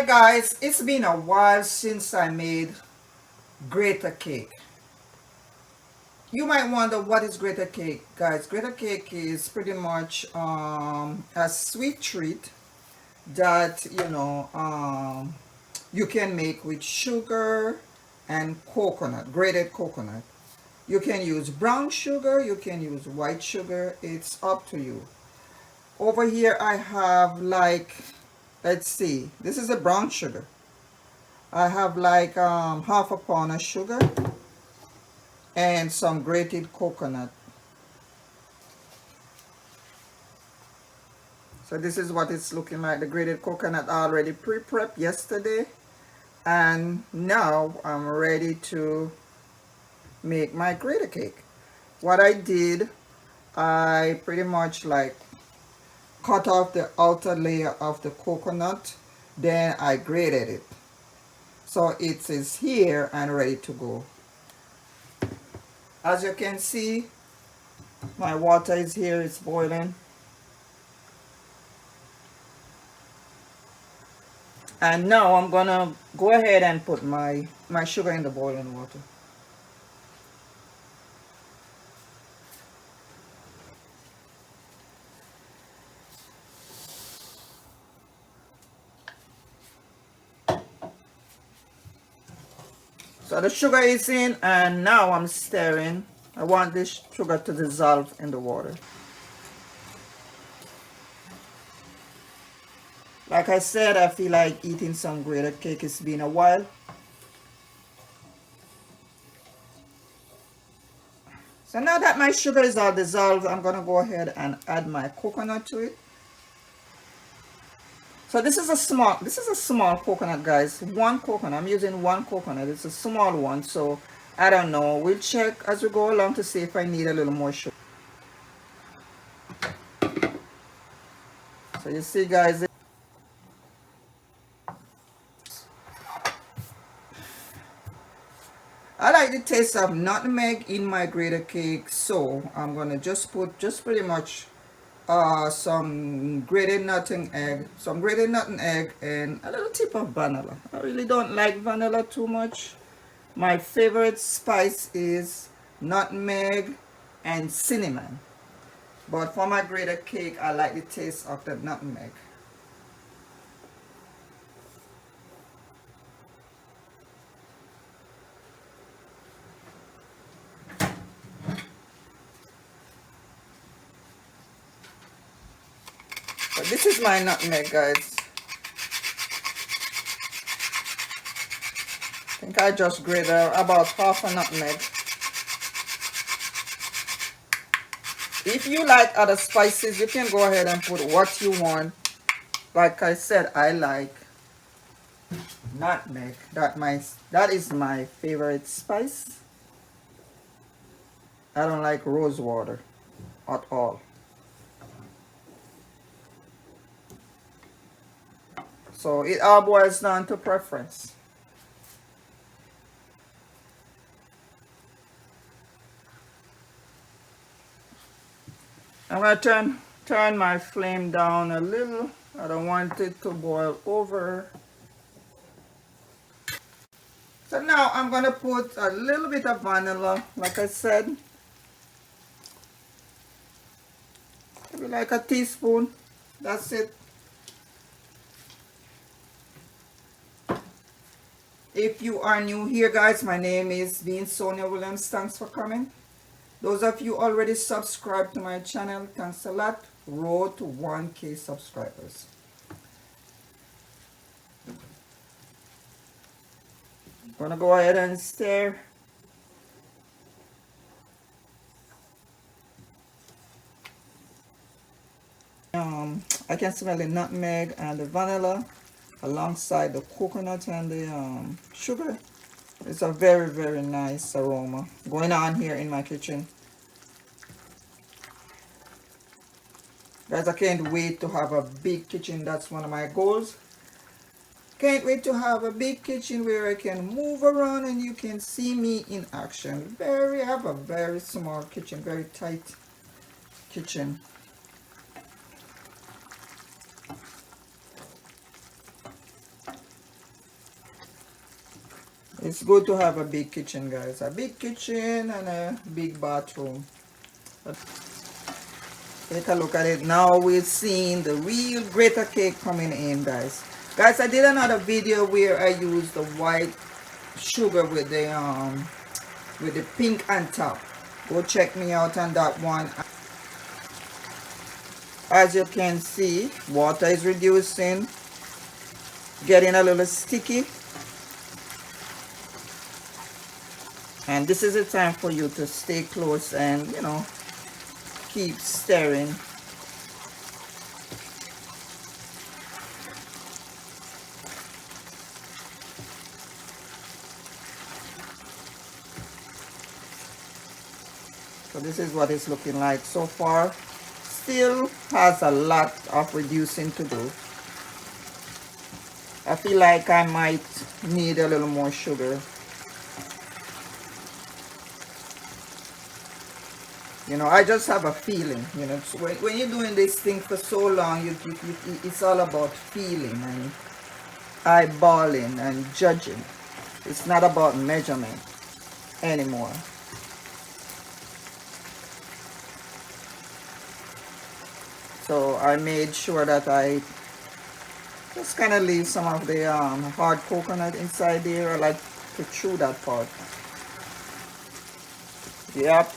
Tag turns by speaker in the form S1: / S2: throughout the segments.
S1: Hi guys, it's been a while since I made grater cake. You might wonder what is grater cake, guys. Grater cake is pretty much a sweet treat that you can make with sugar and coconut, grated coconut. You can use brown sugar, you can use white sugar, it's up to you. Over here I have like, let's see, this is a brown sugar. I have like half a pound of sugar and some grated coconut. So this is what it's looking like. The grated coconut already pre-prepped yesterday, and now I'm ready to make my grater cake. What I did, I pretty much like cut off the outer layer of the coconut, then I grated it. So it is here and ready to go. As you can see, my water is here, it's boiling. And now I'm gonna go ahead and put my sugar in the boiling water. So the sugar is in, and now I'm stirring. I want this sugar to dissolve in the water. Like I said, I feel like eating some grated cake. It's been a while. So now that my sugar is all dissolved, I'm gonna go ahead and add my coconut to it. So this is a small coconut, guys. One coconut. I'm using one coconut. It's a small one, so I don't know. We'll check as we go along to see if I need a little more sugar. So you see, guys, I like the taste of nutmeg in my grater cake, so I'm gonna just put pretty much some grated nutting egg, and a little tip of vanilla. I really don't like vanilla too much. My favorite spice is nutmeg and cinnamon, but for my grated cake I like the taste of the nutmeg. So this is my nutmeg, guys. I think I just grated about half a nutmeg. If you like other spices, you can go ahead and put what you want. Like I said, I like nutmeg. That is my favorite spice. I don't like rose water at all. So it all boils down to preference. I'm gonna turn my flame down a little. I don't want it to boil over. So now I'm gonna put a little bit of vanilla, like I said. Maybe like a teaspoon. That's it. If you are new here, guys, my name is Sonia Williams. Thanks for coming. Those of you already subscribed to my channel, thanks a lot. Road to 1K subscribers. I'm gonna go ahead and stir. I can smell the nutmeg and the vanilla alongside the coconut and the sugar. It's a very, very nice aroma going on here in my kitchen. Guys, I can't wait to have a big kitchen. That's one of my goals. Can't wait to have a big kitchen where I can move around and you can see me in action. I have a very small kitchen, very tight kitchen. It's good to have a big kitchen, guys. A big kitchen and a big bathroom. Take a look at it. Now we're seeing the real grater cake coming in, guys. Guys, I did another video where I used the white sugar with the pink on top. Go check me out on that one. As you can see, water is reducing, getting a little sticky. And this is the time for you to stay close and, you know, keep stirring. So this is what it's looking like so far. Still has a lot of reducing to do. I feel like I might need a little more sugar. You know, I just have a feeling, you know, so when you're doing this thing for so long, it's all about feeling and eyeballing and judging. It's not about measurement anymore. So I made sure that I just kind of leave some of the hard coconut inside there. I like to chew that part. Yep.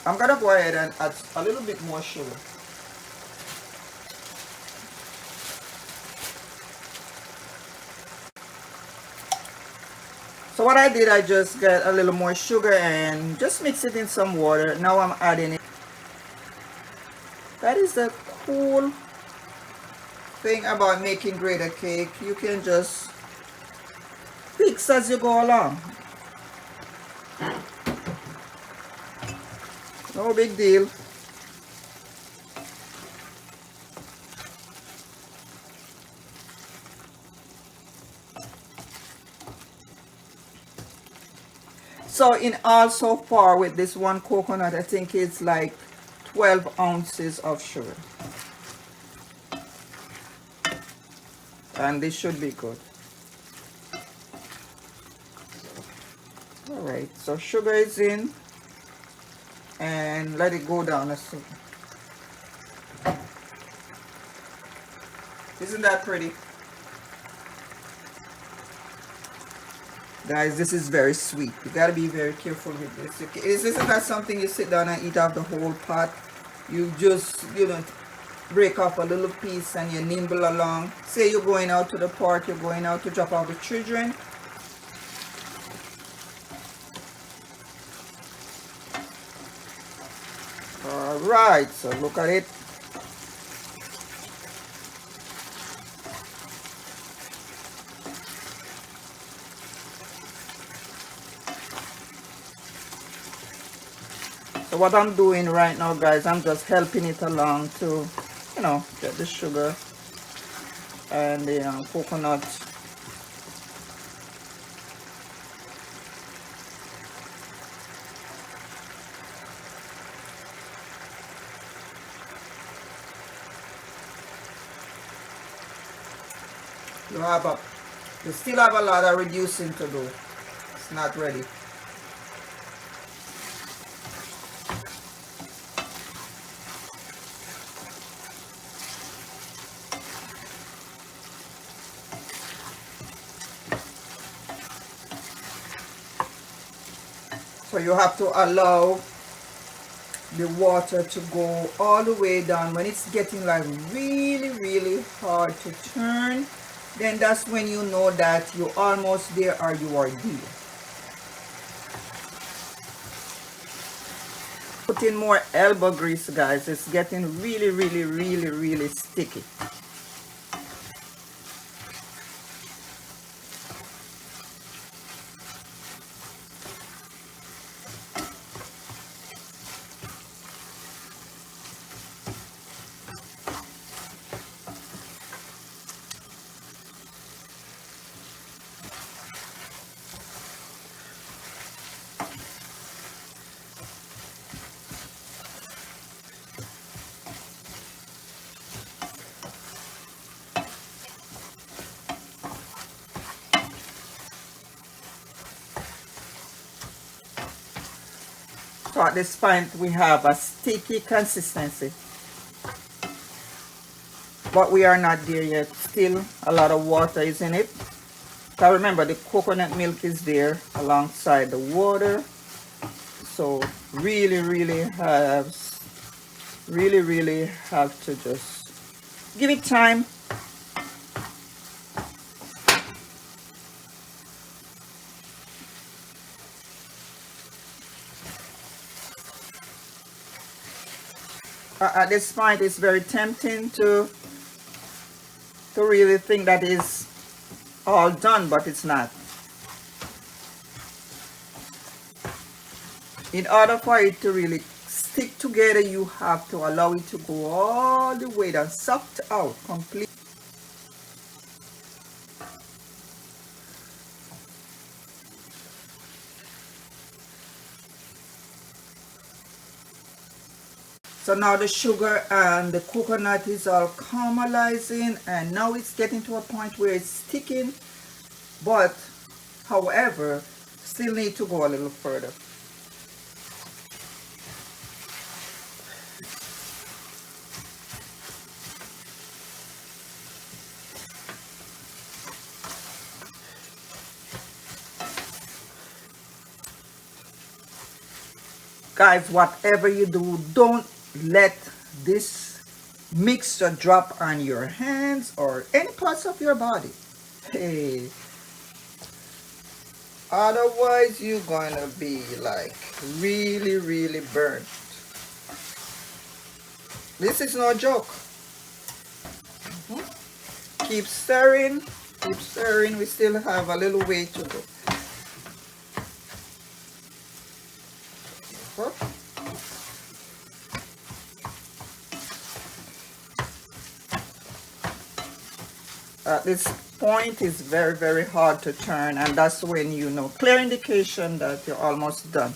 S1: I'm gonna go ahead and add a little bit more sugar. So what I did, I just got a little more sugar and just mix it in some water. Now I'm adding it. That is the cool thing about making grater cake. You can just fix as you go along. No big deal. So in all so far with this one coconut, I think it's like 12 ounces of sugar. And this should be good. Alright, so sugar is in. And let it go down a second. Isn't that pretty? Guys, this is very sweet. You gotta be very careful with this. This is not something you sit down and eat off the whole pot. You just, you know, break off a little piece and you nimble along. Say you're going out to the park, you're going out to drop off the children. Alright, so look at it. So what I'm doing right now, guys, I'm just helping it along to, you know, get the sugar and the coconut. You still have a lot of reducing to do. It's not ready. So you have to allow the water to go all the way down. When it's getting like really hard to turn, then that's when you know that you're almost there or you are there. Put in more elbow grease, guys. It's getting really sticky. So at this point we have a sticky consistency, but we are not there yet. Still a lot of water is in it. So remember, the coconut milk is there alongside the water. So really have to just give it time. At this point it's very tempting to really think that is all done, but it's not. In order for it to really stick together, you have to allow it to go all the way down, soft out completely. So now the sugar and the coconut is all caramelizing, and now it's getting to a point where it's sticking, but however still need to go a little further. Guys, whatever you do, don't let this mixture drop on your hands or any parts of your body. Hey, otherwise you're gonna be like really burnt. This is no joke. Keep stirring, keep stirring. We still have a little way to go. At this point it's very hard to turn, and that's when you know, clear indication that you're almost done.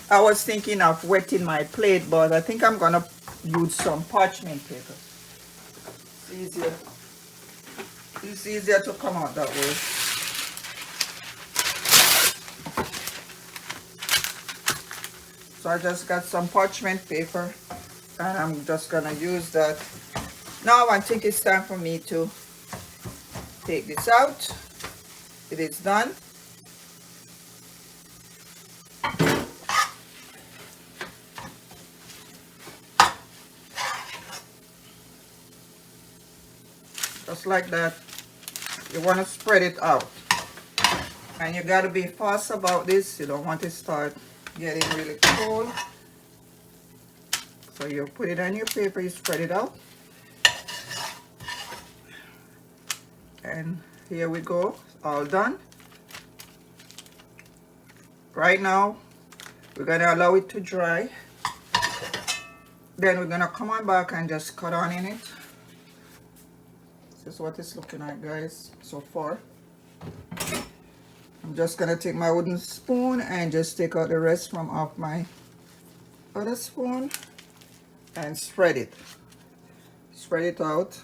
S1: I was thinking of wetting my plate, but I think I'm gonna use some parchment paper. It's easier to come out that way. So I just got some parchment paper, and I'm just gonna use that. Now I think it's time for me to take this out. It is done. Just like that. You want to spread it out, and you got to be fast about this. You don't want to start getting really cold. So you put it on your paper, you spread it out, and here we go, all done. Right now we're gonna allow it to dry, then we're gonna come on back and just cut on in it. This is what it's looking like, guys, so far. I'm just gonna take my wooden spoon and just take out the rest from off my other spoon and spread it out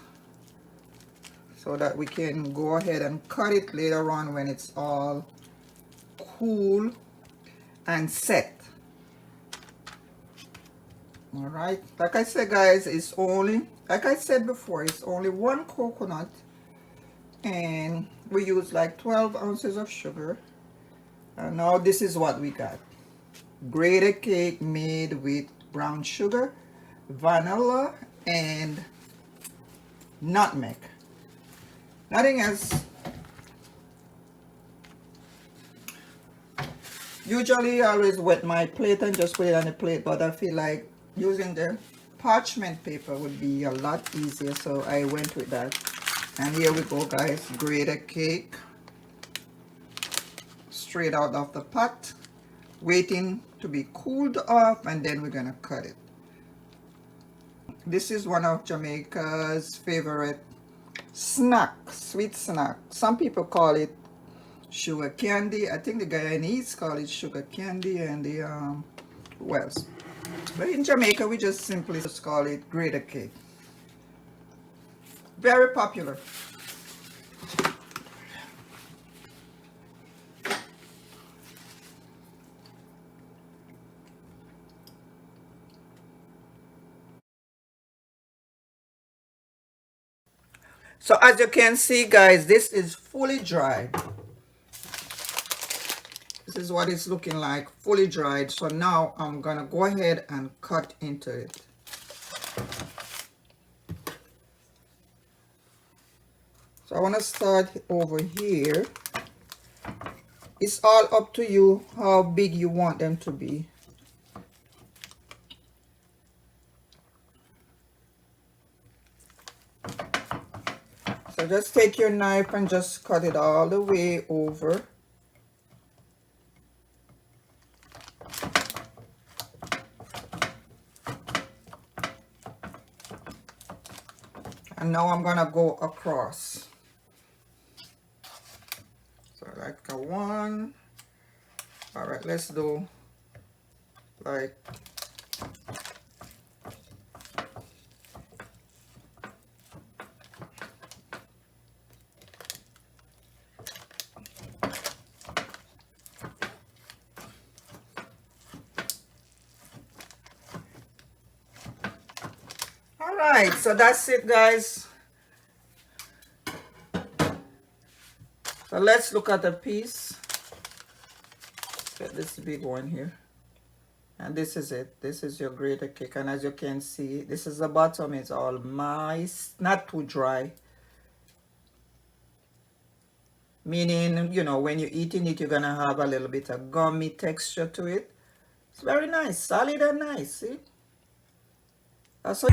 S1: so that we can go ahead and cut it later on when it's all cool and set. All right, like I said, guys, it's only, like I said before, it's only one coconut, and we use like 12 ounces of sugar. And now this is what we got: grated cake made with brown sugar, vanilla, and nutmeg. Nothing else. Usually I always wet my plate and just put it on the plate, but I feel like using the parchment paper would be a lot easier, so I went with that. And here we go, guys, grated cake straight out of the pot, waiting to be cooled off, and then we're gonna cut it. This is one of Jamaica's favorite snack, sweet snack. Some people call it sugar candy. I think the Guyanese call it sugar candy, and the who else? But in Jamaica, we just simply just call it grater cake. Very popular. So as you can see, guys, this is fully dried. This is what it's looking like, fully dried. So now I'm gonna go ahead and cut into it. So I want to start over here. It's all up to you how big you want them to be. So just take your knife and just cut it all the way over. And now I'm gonna go across. So like a one. All right, let's do like all right, so that's it, guys. So let's look at the piece. Get this big one here. And this is it. This is your grater cake. And as you can see, this is the bottom. It's all moist, not too dry. Meaning, you know, when you're eating it, you're going to have a little bit of gummy texture to it. It's very nice. Solid and nice. See? That's what